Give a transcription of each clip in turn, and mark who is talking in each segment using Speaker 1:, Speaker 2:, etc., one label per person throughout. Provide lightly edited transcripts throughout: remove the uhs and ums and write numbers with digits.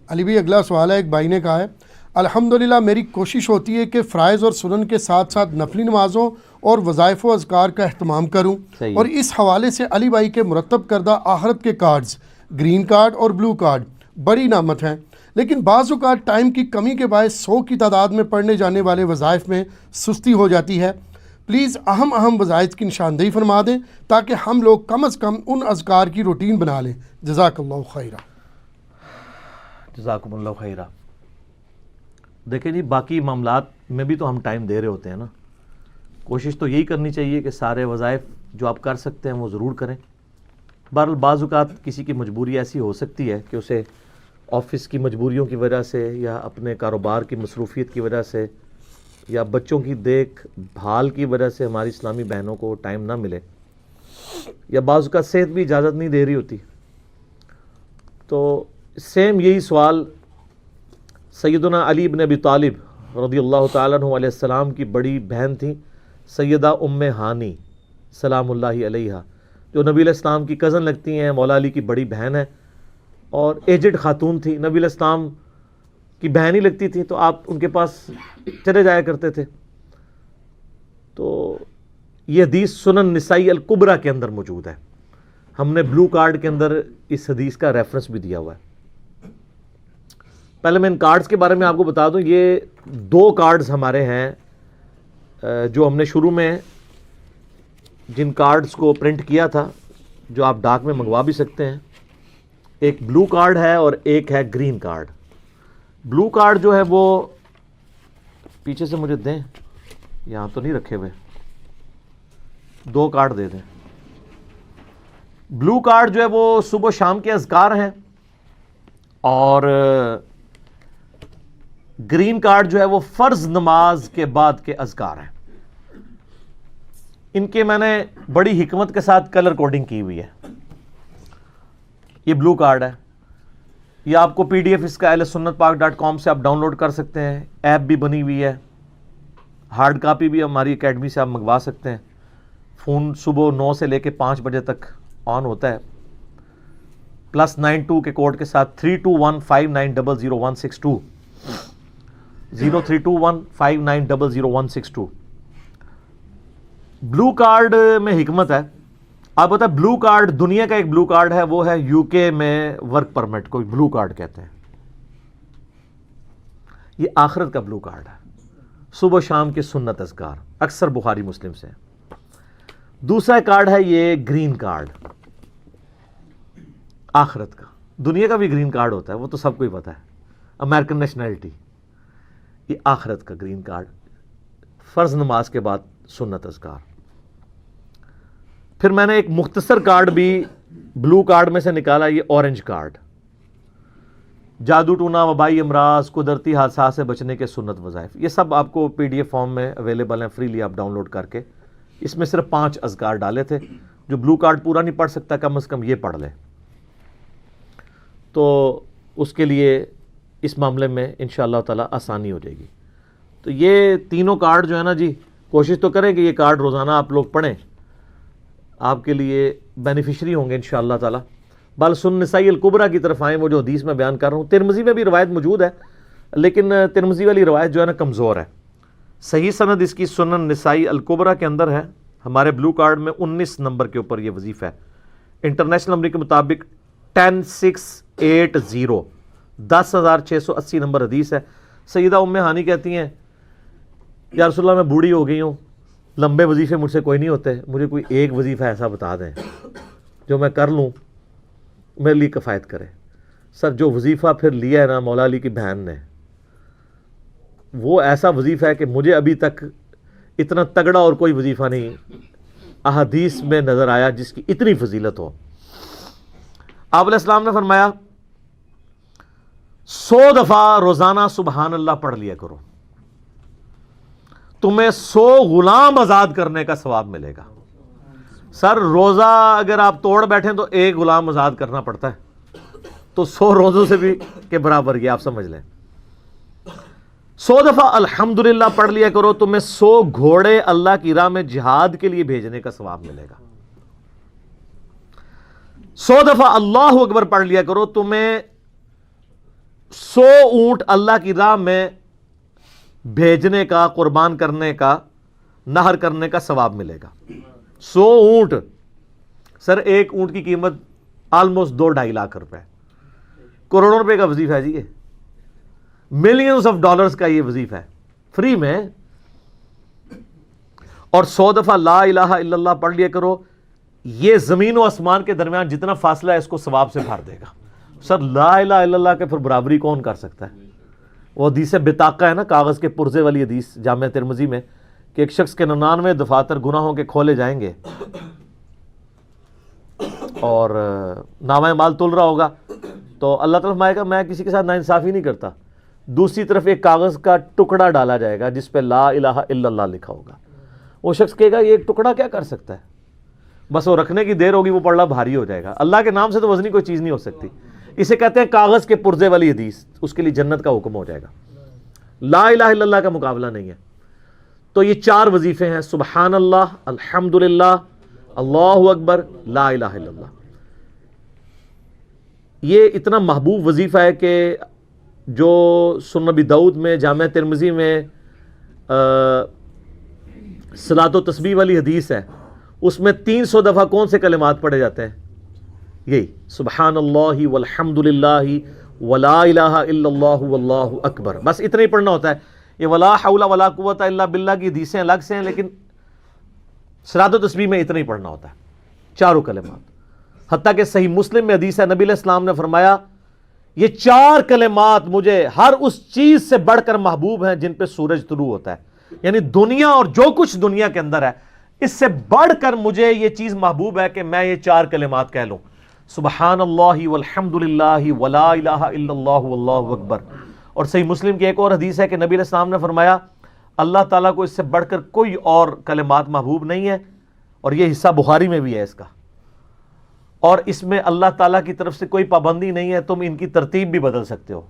Speaker 1: علی بھائی اگلا سوال ہے، ایک بھائی نے کہا ہے الحمدللہ میری کوشش ہوتی ہے کہ فرائض اور سنن کے ساتھ ساتھ نفلی نمازوں اور وظائف و اذکار کا اہتمام کروں،
Speaker 2: صحیح
Speaker 1: اور اس حوالے سے علی بھائی کے مرتب کردہ آخرت کے کارڈز گرین کارڈ اور بلو کارڈ بڑی نعمت ہیں، لیکن بعض اوقات ٹائم کی کمی کے باعث 100 کی تعداد میں پڑھنے جانے والے وظائف میں سستی ہو جاتی ہے۔ پلیز اہم وظائف کی نشاندہی فرما دیں تاکہ ہم لوگ کم از کم ان اذکار کی روٹین بنا لیں، جزاک اللہ خیرہ۔
Speaker 2: جزاکم اللہ خیرہ۔ دیکھیں جی، باقی معاملات میں بھی تو ہم ٹائم دے رہے ہوتے ہیں نا، کوشش تو یہی کرنی چاہیے کہ سارے وظائف جو آپ کر سکتے ہیں وہ ضرور کریں۔ بہرحال بعض اوقات کسی کی مجبوری ایسی ہو سکتی ہے کہ اسے آفس کی مجبوریوں کی وجہ سے یا اپنے کاروبار کی مصروفیت کی وجہ سے یا بچوں کی دیکھ بھال کی وجہ سے ہماری اسلامی بہنوں کو ٹائم نہ ملے، یا بعض اوقات صحت بھی اجازت نہیں دے رہی ہوتی، تو سیم یہی سوال سیدنا علی بن ابی طالب رضی اللہ تعالیٰ عنہ علیہ السلام کی بڑی بہن تھیں سیدہ ام ہانی سلام اللہ علیہا، جو نبی علیہ السلام کی کزن لگتی ہیں، مولا علی کی بڑی بہن ہے اور ایجڈ خاتون تھی، نبی علیہ السلام کی بہن ہی لگتی تھی، تو آپ ان کے پاس چلے جایا کرتے تھے۔ تو یہ حدیث سنن نسائی الکبریٰ کے اندر موجود ہے، ہم نے بلو کارڈ کے اندر اس حدیث کا ریفرنس بھی دیا ہوا ہے۔ پہلے میں ان کارڈز کے بارے میں آپ کو بتا دوں، یہ 2 کارڈز ہمارے ہیں جو ہم نے شروع میں جن کارڈز کو پرنٹ کیا تھا، جو آپ ڈاک میں منگوا بھی سکتے ہیں۔ ایک بلو کارڈ ہے اور ایک ہے گرین کارڈ۔ بلو کارڈ جو ہے وہ پیچھے سے مجھے دیں، یہاں تو نہیں رکھے ہوئے، 2 کارڈ دے دیں۔ بلو کارڈ جو ہے وہ صبح و شام کے اذکار ہیں، اور گرین کارڈ جو ہے وہ فرض نماز کے بعد کے اذکار ہیں۔ ان کے میں نے بڑی حکمت کے ساتھ کلر کوڈنگ کی ہوئی ہے۔ یہ بلو کارڈ ہے، یہ آپ کو PDF اس کا ahlsunnatpak.com سے آپ ڈاؤن لوڈ کر سکتے ہیں، ایپ بھی بنی ہوئی ہے، ہارڈ کاپی بھی ہماری اکیڈمی سے آپ منگوا سکتے ہیں۔ فون صبح 9 سے لے کے 5 بجے تک آن ہوتا ہے، +92 کے کوڈ کے ساتھ 3215900162 032159000162۔ بلو کارڈ میں حکمت ہے، آپ بتا، بلو کارڈ دنیا کا ایک بلو کارڈ ہے، وہ ہے UK میں ورک پرمٹ کو بلو کارڈ کہتے ہیں۔ یہ آخرت کا بلو کارڈ ہے، صبح شام کے سنت اذکار اکثر بخاری مسلم سے۔ دوسرا کارڈ ہے یہ گرین کارڈ، آخرت کا۔ دنیا کا بھی گرین کارڈ ہوتا ہے، وہ تو سب کو ہی پتا ہے، امریکن نیشنلٹی۔ یہ آخرت کا گرین کارڈ، فرض نماز کے بعد سنت اذکار۔ پھر میں نے ایک مختصر کارڈ بھی بلو کارڈ میں سے نکالا، یہ اورنج کارڈ، جادو ٹونا، وبائی امراض، قدرتی حادثات سے بچنے کے سنت وظائف۔ یہ سب آپ کو PDF فارم میں اویلیبل ہیں، فریلی آپ ڈاؤن لوڈ کر کے۔ اس میں صرف 5 اذکار ڈالے تھے، جو بلو کارڈ پورا نہیں پڑھ سکتا کم از کم یہ پڑھ لے، تو اس کے لیے اس معاملے میں انشاءاللہ تعالی آسانی ہو جائے گی۔ تو یہ تینوں کارڈ جو ہے نا جی، کوشش تو کریں کہ یہ کارڈ روزانہ آپ لوگ پڑھیں، آپ کے لیے بینیفیشری ہوں گے انشاءاللہ تعالی۔ بل سنن نسائی الکبریٰ کی طرف آئیں، وہ جو حدیث میں بیان کر رہا ہوں۔ ترمذی میں بھی روایت موجود ہے، لیکن ترمذی والی روایت جو ہے نا کمزور ہے، صحیح سند اس کی سنن نسائی الکبریٰ کے اندر ہے۔ ہمارے بلو کارڈ میں 19 نمبر کے اوپر یہ وظیفہ ہے، انٹرنیشنل نمبر کے مطابق 10680، 10680 نمبر حدیث ہے۔ سیدہ ام ہانی کہتی ہیں یا رسول اللہ میں بوڑھی ہو گئی ہوں، لمبے وظیفے مجھ سے کوئی نہیں ہوتے، مجھے کوئی ایک وظیفہ ایسا بتا دیں جو میں کر لوں میرے لیے کفایت کرے۔ سر جو وظیفہ پھر لیا ہے نا مولا علی کی بہن نے، وہ ایسا وظیفہ ہے کہ مجھے ابھی تک اتنا تگڑا اور کوئی وظیفہ نہیں احادیث میں نظر آیا جس کی اتنی فضیلت ہو۔ آپ علیہ السلام نے فرمایا 100 دفعہ روزانہ سبحان اللہ پڑھ لیا کرو، تمہیں 100 غلام آزاد کرنے کا ثواب ملے گا۔ سر روزہ اگر آپ توڑ بیٹھیں تو 1 غلام آزاد کرنا پڑتا ہے، تو 100 روزوں سے بھی کے برابر یہ آپ سمجھ لیں۔ 100 دفعہ الحمدللہ پڑھ لیا کرو، تمہیں 100 گھوڑے اللہ کی راہ میں جہاد کے لیے بھیجنے کا ثواب ملے گا۔ 100 دفعہ اللہ اکبر پڑھ لیا کرو، تمہیں 100 اونٹ اللہ کی راہ میں بھیجنے کا، قربان کرنے کا، نہر کرنے کا ثواب ملے گا. 100 اونٹ. سر ایک اونٹ کی قیمت آلموسٹ 2-2.5 لاکھ روپے، کروڑوں روپے کا وظیفہ ہے جی. یہ ملینز آف ڈالرز کا یہ وظیفہ ہے فری میں. اور 100 دفعہ لا الہ الا اللہ پڑھ لیا کرو. یہ زمین و آسمان کے درمیان جتنا فاصلہ ہے اس کو ثواب سے بھر دے گا. سر لا الہ الا اللہ کے پھر برابری کون کر سکتا ہے؟ وہ حدیث بطاقہ ہے نا، کاغذ کے پرزے والی حدیث جامع ترمذی میں، کہ ایک شخص کے 99 دفاتر گناہوں کے کھولے جائیں گے اور نامہ مال تل رہا ہوگا تو اللہ تعالیٰ فرمائے گا میں کسی کے ساتھ ناانصافی نہیں کرتا. دوسری طرف ایک کاغذ کا ٹکڑا ڈالا جائے گا جس پہ لا الہ الا اللہ لکھا ہوگا. وہ شخص کہے گا یہ ایک ٹکڑا کیا کر سکتا ہے، بس وہ رکھنے کی دیر ہوگی، وہ پڑھنا بھاری ہو جائے گا. اللہ کے نام سے تو وزنی کوئی چیز نہیں ہو سکتی. اسے کہتے ہیں کاغذ کے پرزے والی حدیث. اس کے لیے جنت کا حکم ہو جائے گا. لا الہ الا اللہ کا مقابلہ نہیں ہے. تو یہ 4 وظیفے ہیں، سبحان اللہ، الحمدللہ، اللہ اکبر، لا الہ الا اللہ. یہ اتنا محبوب وظیفہ ہے کہ جو سنن ابی داؤد میں، جامع ترمذی میں صلاۃ و تسبیح والی حدیث ہے، اس میں 300 دفعہ کون سے کلمات پڑھے جاتے ہیں؟ یہی سبحان اللہ والحمد للہ ولا الہ الا اللہ واللہ اکبر. بس اتنا ہی پڑھنا ہوتا ہے. یہ ولا حول ولا قوت الا باللہ کی حدیثیں الگ سے ہیں، لیکن صلاۃ و تسبیح میں اتنا ہی پڑھنا ہوتا ہے، 4 کلمات. حتیٰ کہ صحیح مسلم میں حدیث ہے، نبی علیہ السلام نے فرمایا یہ 4 کلمات مجھے ہر اس چیز سے بڑھ کر محبوب ہیں جن پہ سورج طلوع ہوتا ہے. یعنی دنیا اور جو کچھ دنیا کے اندر ہے اس سے بڑھ کر مجھے یہ چیز محبوب ہے کہ میں یہ 4 کلمات کہہ لوں، سبحان اللہ والحمد للہ ولا الہ الا اللہ واللہ اکبر. اور صحیح مسلم کی ایک اور حدیث ہے کہ نبی علیہ السلام نے فرمایا اللہ تعالیٰ کو اس سے بڑھ کر کوئی اور کلمات محبوب نہیں ہے. اور یہ حصہ بخاری میں بھی ہے اس کا، اور اس میں اللہ تعالیٰ کی طرف سے کوئی پابندی نہیں ہے، تم ان کی ترتیب بھی بدل سکتے ہو.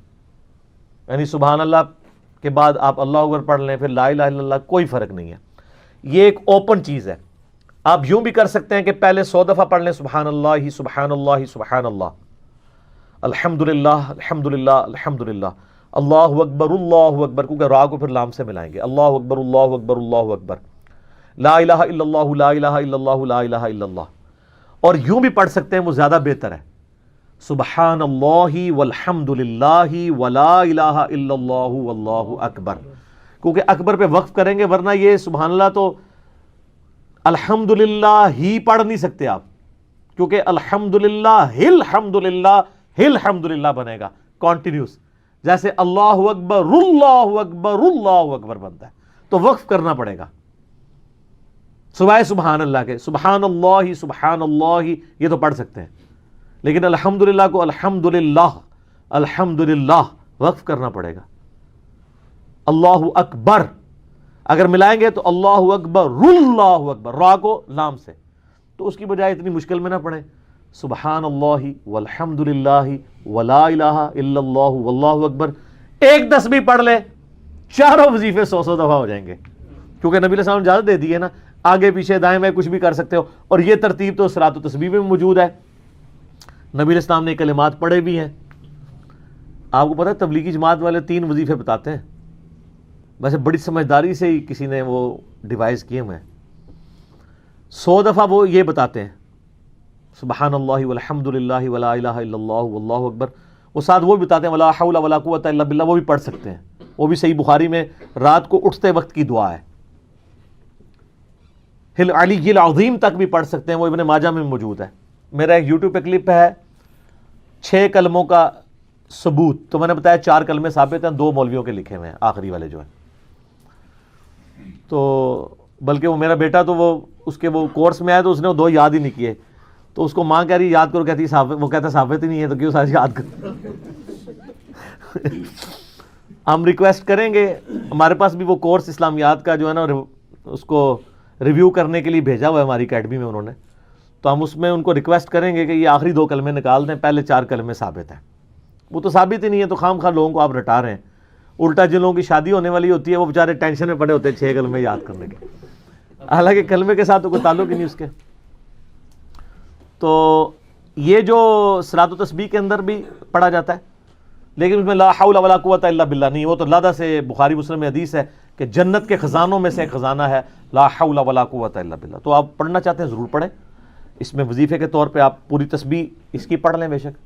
Speaker 2: یعنی سبحان اللہ کے بعد آپ اللہ اکبر پڑھ لیں، پھر لا الہ الا اللہ، کوئی فرق نہیں ہے. یہ ایک اوپن چیز ہے. آپ یوں بھی کر سکتے ہیں کہ پہلے 100 دفعہ پڑھ لیں سبحان اللہ سبحان اللہ سبحان اللہ، الحمدللہ الحمدللہ الحمدللہ، اللہ اکبر، کیونکہ را کو پھر لام سے ملائیں گے، اللہ اکبر اللہ اکبر اللہ اکبر، لا الہ الا اللہ لا الہ الا اللہ لا الہ الا اللہ. اور یوں بھی پڑھ سکتے ہیں، وہ زیادہ بہتر ہے، سبحان اللہ والحمد للہ ولا الہ الا اللہ واللہ اکبر. کیونکہ اکبر پہ وقف کریں گے، ورنہ یہ سبحان اللہ تو الحمدللہ ہی پڑھ نہیں سکتے آپ، کیونکہ الحمدللہ الحمدللہ بنے گا کانٹینیوس، جیسے اللہ اکبر اللہ اکبر بنتا ہے. تو وقف کرنا پڑے گا سوائے سبحان اللہ کے. سبحان اللہ یہ تو پڑھ سکتے ہیں، لیکن الحمدللہ کو الحمدللہ وقف کرنا پڑے گا. اللہ اکبر اگر ملائیں گے تو اللہ اکبر را کو لام سے، تو اس کی بجائے اتنی مشکل میں نہ پڑھیں، سبحان اللہ والحمد للہ ولا الہ الا اللہ واللہ اکبر. ایک تسبیح پڑھ لے، 4 وظیفے 100 دفعہ ہو جائیں گے، کیونکہ نبی علیہ السلام نے اجازت دے دی ہے نا، آگے پیچھے دائیں بائیں کچھ بھی کر سکتے ہو. اور یہ ترتیب تو صلاۃ و تسبیح میں موجود ہے. نبی علیہ السلام نے کلمات پڑھے بھی ہیں. آپ کو پتہ ہے تبلیغی جماعت والے 3 وظیفے بتاتے ہیں، ویسے بڑی سمجھداری سے ہی کسی نے وہ ڈیوائز کیے ہوئے ہیں. 100 دفعہ وہ یہ بتاتے ہیں سبحان اللہ والحمد للہ ولا الہ الا اللہ واللہ اکبر. وہ ساتھ وہ بھی بتاتے ہیں ولا حول ولا قوت الا باللہ، وہ بھی پڑھ سکتے ہیں. وہ بھی صحیح بخاری میں رات کو اٹھتے وقت کی دعا ہے. علی العظیم تک بھی پڑھ سکتے ہیں، وہ ابن ماجہ میں موجود ہے. میرا ایک یوٹیوب پہ کلپ ہے 6 کلموں کا ثبوت. تو میں نے بتایا 4 کلمے ثابت ہیں، 2 مولویوں کے لکھے ہوئے ہیں، آخری والے جو ہیں. تو بلکہ وہ میرا بیٹا تو وہ اس کے وہ کورس میں آیا تو اس نے وہ 2 یاد ہی نہیں کیے. تو اس کو ماں کہہ رہی یاد کرو، کہتی وہ کہتا ثابت ہی نہیں ہے تو کیوں سارے یاد کرو. ہم ریکویسٹ کریں گے، ہمارے پاس بھی وہ کورس اسلامیات کا جو ہے نا اس کو ریویو کرنے کے لیے بھیجا ہوا ہے ہماری اکیڈمی میں انہوں نے. تو ہم اس میں ان کو ریکویسٹ کریں گے کہ یہ آخری 2 کلمے نکال دیں، پہلے 4 کلمے ثابت ہیں. وہ تو ثابت ہی نہیں ہے، تو خام خواہ لوگوں کو آپ رٹا رہے ہیں. الٹا جن لوگوں کی شادی ہونے والی ہوتی ہے وہ بیچارے ٹینشن میں پڑے ہوتے ہیں 6 کلمے یاد کرنے کے، حالانکہ کلمے کے ساتھ تو کوئی تعلق ہی نہیں اس کے. تو یہ جو صلاۃ و تسبیح کے اندر بھی پڑھا جاتا ہے، لیکن اس میں لا حول ولا قوت الا باللہ نہیں، وہ تو لادہ سے بخاری مسلم میں حدیث ہے کہ جنت کے خزانوں میں سے ایک خزانہ ہے لا حول ولا قوت الا باللہ. تو آپ پڑھنا چاہتے ہیں ضرور پڑھیں، اس میں وظیفے کے طور پہ آپ پوری تسبیح اس کی پڑھ لیں بے شک.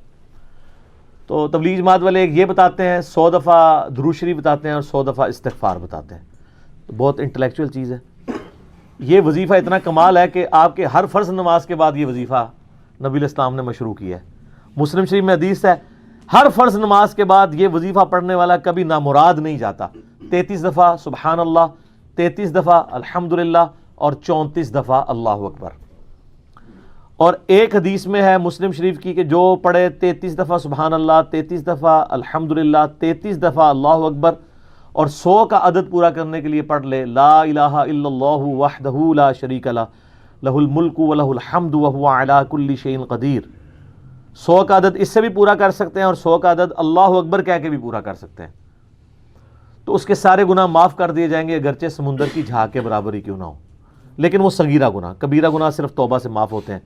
Speaker 2: تو تبلیغ جماعت والے یہ بتاتے ہیں 100 دفعہ درود شریف بتاتے ہیں اور 100 دفعہ استغفار بتاتے ہیں. تو بہت انٹلیکچوئل چیز ہے. یہ وظیفہ اتنا کمال ہے کہ آپ کے ہر فرض نماز کے بعد یہ وظیفہ نبی علیہ السلام نے مشروع کیا ہے. مسلم شریف میں حدیث ہے ہر فرض نماز کے بعد یہ وظیفہ پڑھنے والا کبھی نامراد نہیں جاتا. 33 دفعہ سبحان اللہ، 33 دفعہ الحمدللہ اور 34 دفعہ اللہ اکبر. اور ایک حدیث میں ہے مسلم شریف کی کہ جو پڑھے 33 دفعہ سبحان اللہ، 33 دفعہ الحمدللہ، 33 دفعہ اللہ اکبر اور 100 کا عدد پورا کرنے کے لیے پڑھ لے لا الہ الا اللہ وحدہ لا شریک لہ لہ الملک ولہ الحمد وہو علی کل شیء قدیر. 100 کا عدد اس سے بھی پورا کر سکتے ہیں اور 100 کا عدد اللہ اکبر کہہ کے بھی پورا کر سکتے ہیں. تو اس کے سارے گناہ معاف کر دیے جائیں گے اگرچہ سمندر کی جھاگ کے برابر ہی کیوں نہ ہو. لیکن وہ صغیرہ گناہ، کبیرہ گناہ صرف توبہ سے معاف ہوتے ہیں.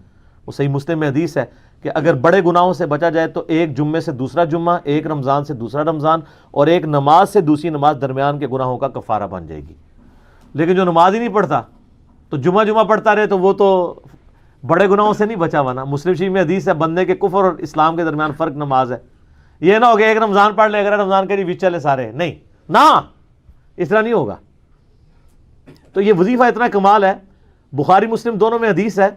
Speaker 2: وہ صحیح مسلم میں حدیث ہے کہ اگر بڑے گناہوں سے بچا جائے تو ایک جمعے سے دوسرا جمعہ، ایک رمضان سے دوسرا رمضان اور ایک نماز سے دوسری نماز درمیان کے گناہوں کا کفارہ بن جائے گی. لیکن جو نماز ہی نہیں پڑھتا تو جمعہ پڑھتا رہے تو وہ تو بڑے گناہوں سے نہیں بچا ہوا نا. مسلم شریف میں حدیث ہے بندے کے کفر اور اسلام کے درمیان فرق نماز ہے. یہ نہ ہو کہ ایک رمضان پڑھ لے اگر رمضان کے بھی چلے سارے، نہیں نہ، اس طرح نہیں ہوگا. تو یہ وظیفہ اتنا کمال ہے. بخاری مسلم دونوں میں حدیث ہے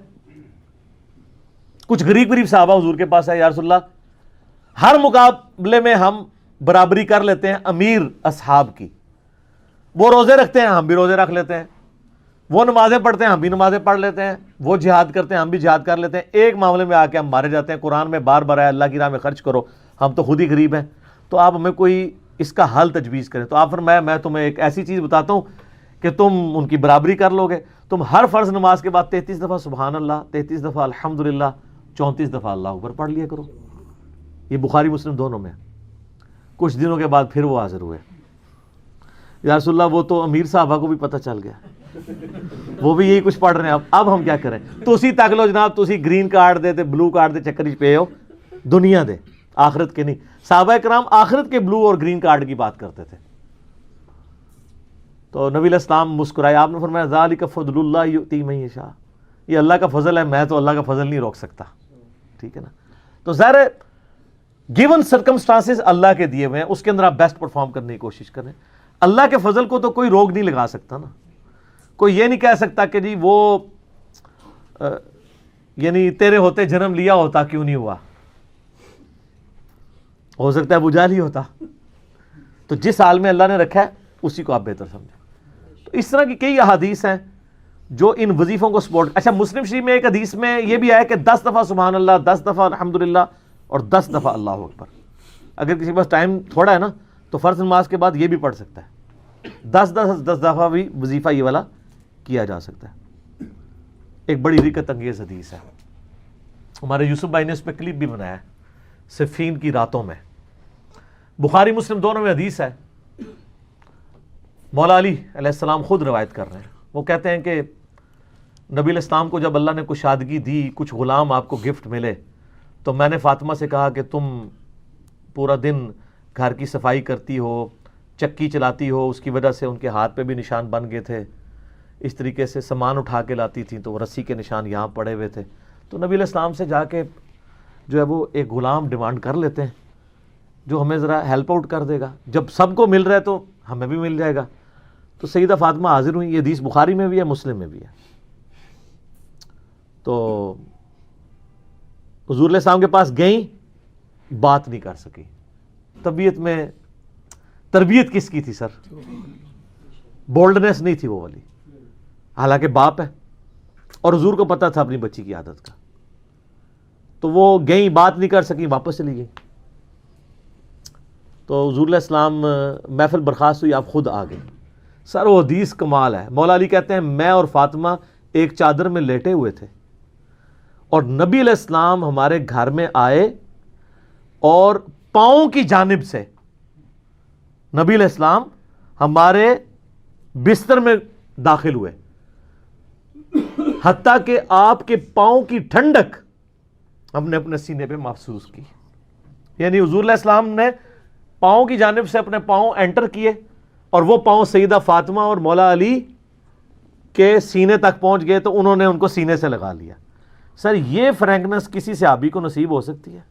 Speaker 2: کچھ غریب صحابہ حضور کے پاس ہے، یا رسول اللہ ہر مقابلے میں ہم برابری کر لیتے ہیں امیر اصحاب کی. وہ روزے رکھتے ہیں ہم بھی روزے رکھ لیتے ہیں، وہ نمازیں پڑھتے ہیں ہم بھی نمازیں پڑھ لیتے ہیں، وہ جہاد کرتے ہیں ہم بھی جہاد کر لیتے ہیں. ایک معاملے میں آ کے ہم مارے جاتے ہیں. قرآن میں بار بار ہے اللہ کی راہ میں خرچ کرو، ہم تو خود ہی غریب ہیں. تو آپ ہمیں کوئی اس کا حل تجویز کریں. تو آپ فرمایا میں تمہیں ایک ایسی چیز بتاتا ہوں کہ تم ان کی برابری کر لو گے. تم ہر فرض نماز کے بعد 33 دفعہ سبحان اللہ، 33 دفعہ الحمدللہ، 34 دفعہ اللہ اکبر پڑھ لیا کرو. یہ بخاری مسلم دونوں میں. کچھ دنوں کے بعد پھر وہ حاضر ہوئے، یا رسول اللہ وہ تو امیر صحابہ کو بھی پتہ چل گیا، وہ بھی یہی کچھ پڑھ رہے ہیں. اب ہم کیا کریں؟ تسی تک لو جناب، تسی گرین کارڈ دے تے بلو کارڈ دے چکر ہی پے ہو، دنیا دے آخرت کے نہیں. صحابہ کرام آخرت کے بلو اور گرین کارڈ کی بات کرتے تھے. تو نبی علیہ السلام مسکرائے، آپ نے فرمایا ذالک فضل اللہ یؤتی من یشاء، یہ اللہ کا فضل ہے، میں تو اللہ کا فضل نہیں روک سکتا. ٹھیک ہے نا. تو ظاہر ہے گیون سرکمسٹانسز اللہ کے دیے ہوئے ہیں، اس کے اندر آپ بیسٹ پرفارم کرنے کی کوشش کریں. اللہ کے فضل کو تو کوئی روک نہیں لگا سکتا نا. کوئی یہ نہیں کہہ سکتا کہ جی وہ یعنی تیرے ہوتے جنم لیا ہوتا کیوں نہیں ہوا. ہو سکتا ہے ابو جہل ہی ہوتا. تو جس حال میں اللہ نے رکھا ہے اسی کو آپ بہتر سمجھیں. تو اس طرح کی کئی احادیث ہیں جو ان وظیفوں کو سپورٹ. اچھا مسلم شریف میں ایک حدیث میں یہ بھی آیا کہ 10 دفعہ سبحان اللہ، 10 دفعہ الحمدللہ اور 10 دفعہ اللہ اکبر. اگر کسی کے پاس ٹائم تھوڑا ہے نا تو فرض نماز کے بعد یہ بھی پڑھ سکتا ہے. 10 دفعہ بھی وظیفہ یہ والا کیا جا سکتا ہے. ایک بڑی حقیقت انگیز حدیث ہے، ہمارے یوسف بھائی نے اس پہ کلپ بھی بنایا ہے، صفین کی راتوں میں. بخاری مسلم دونوں میں حدیث ہے. مولا علی علیہ السلام خود روایت کر رہے ہیں. وہ کہتے ہیں کہ نبی علیہ السلام کو جب اللہ نے کشادگی دی، کچھ غلام آپ کو گفٹ ملے، تو میں نے فاطمہ سے کہا کہ تم پورا دن گھر کی صفائی کرتی ہو، چکی چلاتی ہو، اس کی وجہ سے ان کے ہاتھ پہ بھی نشان بن گئے تھے. اس طریقے سے سامان اٹھا کے لاتی تھیں تو وہ رسی کے نشان یہاں پڑے ہوئے تھے. تو نبی علیہ السلام سے جا کے جو ہے وہ ایک غلام ڈیمانڈ کر لیتے ہیں جو ہمیں ذرا ہیلپ آؤٹ کر دے گا. جب سب کو مل رہا ہے تو ہمیں بھی مل جائے گا. تو سیدہ فاطمہ حاضر ہوئی. یہ حدیث بخاری میں بھی ہے، مسلم میں بھی ہے. تو حضور علیہ السلام کے پاس گئیں، بات نہیں کر سکی. طبیعت میں تربیت کس کی تھی سر؟ بولڈنس نہیں تھی وہ والی. حالانکہ باپ ہے اور حضور کو پتا تھا اپنی بچی کی عادت کا. تو وہ گئیں، بات نہیں کر سکی، واپس چلی گئی. تو حضور علیہ السلام محفل برخاست ہوئی، آپ خود آ گئے. سر وہ حدیث کمال ہے. مولا علی کہتے ہیں میں اور فاطمہ ایک چادر میں لیٹے ہوئے تھے اور نبی علیہ السلام ہمارے گھر میں آئے اور پاؤں کی جانب سے نبی علیہ السلام ہمارے بستر میں داخل ہوئے، حتیٰ کہ آپ کے پاؤں کی ٹھنڈک ہم نے اپنے سینے پہ محسوس کی. یعنی حضور علیہ السلام نے پاؤں کی جانب سے اپنے پاؤں انٹر کیے اور وہ پاؤں سیدہ فاطمہ اور مولا علی کے سینے تک پہنچ گئے تو انہوں نے ان کو سینے سے لگا لیا. سر یہ فرینکنس کسی صحابی کو نصیب ہو سکتی ہے؟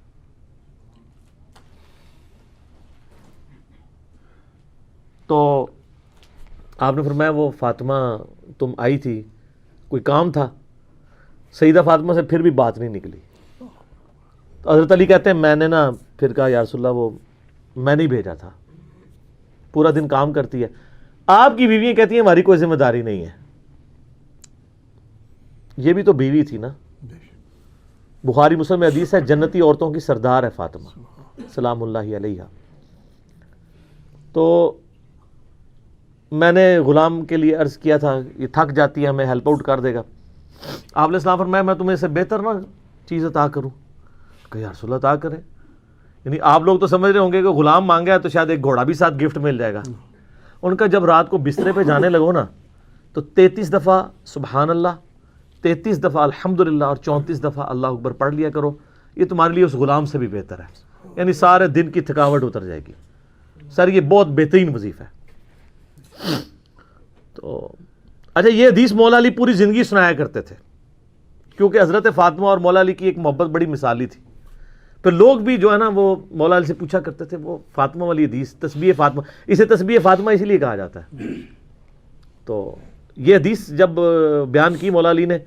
Speaker 2: تو آپ نے فرمایا وہ فاطمہ تم آئی تھی, کوئی کام تھا؟ سیدہ فاطمہ سے پھر بھی بات نہیں نکلی. تو حضرت علی کہتے ہیں میں نے نا پھر کہا یا رسول اللہ وہ میں نہیں بھیجا تھا, پورا دن کام کرتی ہے. آپ کی بیویاں کہتی ہیں ہماری کوئی ذمہ داری نہیں ہے. یہ بھی تو بیوی تھی نا. بخاری مسلم میں حدیث ہے جنتی عورتوں کی سردار ہے فاطمہ سلام اللہ علیہا. تو میں نے غلام کے لیے عرض کیا تھا یہ تھک جاتی ہے ہمیں ہیلپ آؤٹ کر دے گا. آپ نے السلام فرمایا میں تمہیں سے بہتر نا چیز عطا کروں؟ کہ یا رسول اللہ عطا کریں. یعنی آپ لوگ تو سمجھ رہے ہوں گے کہ غلام مانگا ہے تو شاید ایک گھوڑا بھی ساتھ گفٹ مل جائے گا. ان کا جب رات کو بسترے پہ جانے لگو نا تو 33 دفعہ سبحان اللہ, 33 دفعہ الحمدللہ اور 34 دفعہ اللہ اکبر پڑھ لیا کرو. یہ تمہارے لیے اس غلام سے بھی بہتر ہے. یعنی سارے دن کی تھکاوٹ اتر جائے گی. سر یہ بہت بہترین وظیفہ ہے. تو اچھا یہ حدیث مولا علی پوری زندگی سنایا کرتے تھے کیونکہ حضرت فاطمہ اور مولا علی کی ایک محبت بڑی مثالی تھی. پھر لوگ بھی جو ہے نا وہ مولا علی سے پوچھا کرتے تھے وہ فاطمہ والی حدیث تسبیح فاطمہ, اسے تسبیح فاطمہ اسی لیے کہا جاتا ہے. تو یہ حدیث جب بیان کی مولا علی نے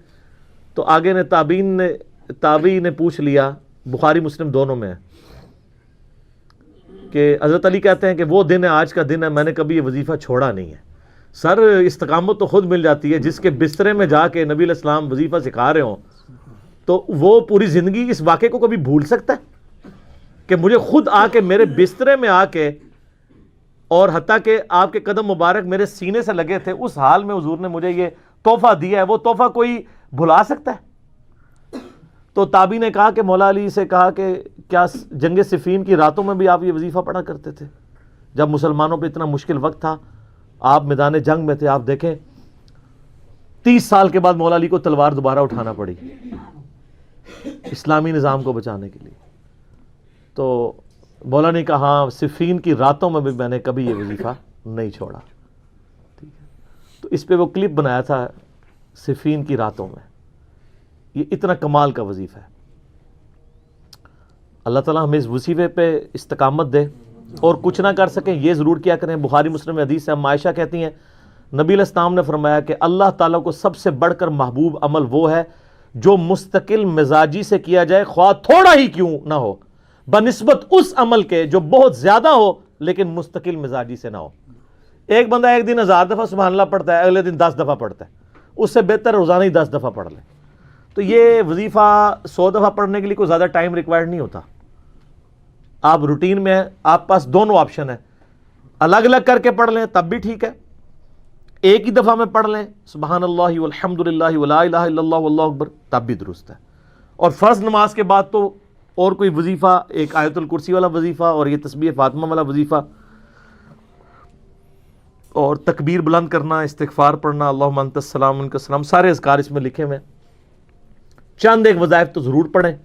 Speaker 2: تو آگے نے تابعین نے پوچھ لیا, بخاری مسلم دونوں میں ہے, کہ حضرت علی کہتے ہیں کہ وہ دن ہے آج کا دن ہے میں نے کبھی یہ وظیفہ چھوڑا نہیں ہے. سر استقامت تو خود مل جاتی ہے, جس کے بسترے میں جا کے نبی علیہ السلام وظیفہ سکھا رہے ہوں تو وہ پوری زندگی اس واقعے کو کبھی بھول سکتا ہے کہ مجھے خود آ کے میرے بسترے میں آ کے, اور حتیٰ کہ آپ کے قدم مبارک میرے سینے سے لگے تھے, اس حال میں حضور نے مجھے یہ تحفہ دیا ہے, وہ تحفہ کوئی بھلا سکتا ہے؟ تو تابعی نے کہا کہ مولا علی سے کہا کہ کیا جنگ صفین کی راتوں میں بھی آپ یہ وظیفہ پڑھا کرتے تھے جب مسلمانوں پہ اتنا مشکل وقت تھا, آپ میدان جنگ میں تھے. آپ دیکھیں 30 سال کے بعد مولا علی کو تلوار دوبارہ اٹھانا پڑی اسلامی نظام کو بچانے کے لیے. تو مولا نے کہا ہاں صفین کی راتوں میں بھی میں نے کبھی یہ وظیفہ نہیں چھوڑا. ٹھیک ہے, تو اس پہ وہ کلپ بنایا تھا صفین کی راتوں میں. یہ اتنا کمال کا وظیفہ ہے. اللہ تعالیٰ ہمیں اس وظیفے پہ استقامت دے, اور کچھ نہ کر سکیں یہ ضرور کیا کریں. بخاری مسلم حدیث سے ہم عائشہ کہتی ہیں نبی علیہ السلام نے فرمایا کہ اللہ تعالیٰ کو سب سے بڑھ کر محبوب عمل وہ ہے جو مستقل مزاجی سے کیا جائے خواہ تھوڑا ہی کیوں نہ ہو, بنسبت اس عمل کے جو بہت زیادہ ہو لیکن مستقل مزاجی سے نہ ہو. ایک بندہ ایک دن 1000 دفعہ سبحان اللہ پڑھتا ہے, اگلے دن 10 دفعہ پڑھتا ہے, اس سے بہتر روزانہ ہی 10 دفعہ پڑھ لیں. تو یہ وظیفہ 100 دفعہ پڑھنے کے لیے کوئی زیادہ ٹائم ریکوائرڈ نہیں ہوتا. آپ روٹین میں ہیں, آپ پاس دونوں آپشن ہیں, الگ الگ کر کے پڑھ لیں تب بھی ٹھیک ہے, ایک ہی دفعہ میں پڑھ لیں سبحان اللہ والحمدللہ ولا الہ الا اللہ واللہ اکبر تب بھی درست ہے. اور فرض نماز کے بعد تو اور کوئی وظیفہ, ایک آیت الکرسی والا وظیفہ اور یہ تسبیح فاطمہ والا وظیفہ, اور تکبیر بلند کرنا, استغفار پڑھنا, اللہم انت السلام منک السلام, سارے اذکار اس میں لکھے ہوئے. چند ایک وظائف تو ضرور پڑھیں,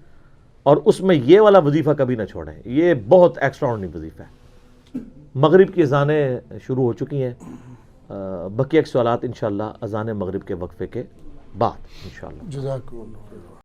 Speaker 2: اور اس میں یہ والا وظیفہ کبھی نہ چھوڑیں. یہ بہت ایکسٹرا آرڈنری وظیفہ ہے. مغرب کی اذانیں شروع ہو چکی ہیں, بقیہ سوالات انشاءاللہ اذان مغرب کے وقفے کے بعد انشاءاللہ.
Speaker 1: جزاک اللہ.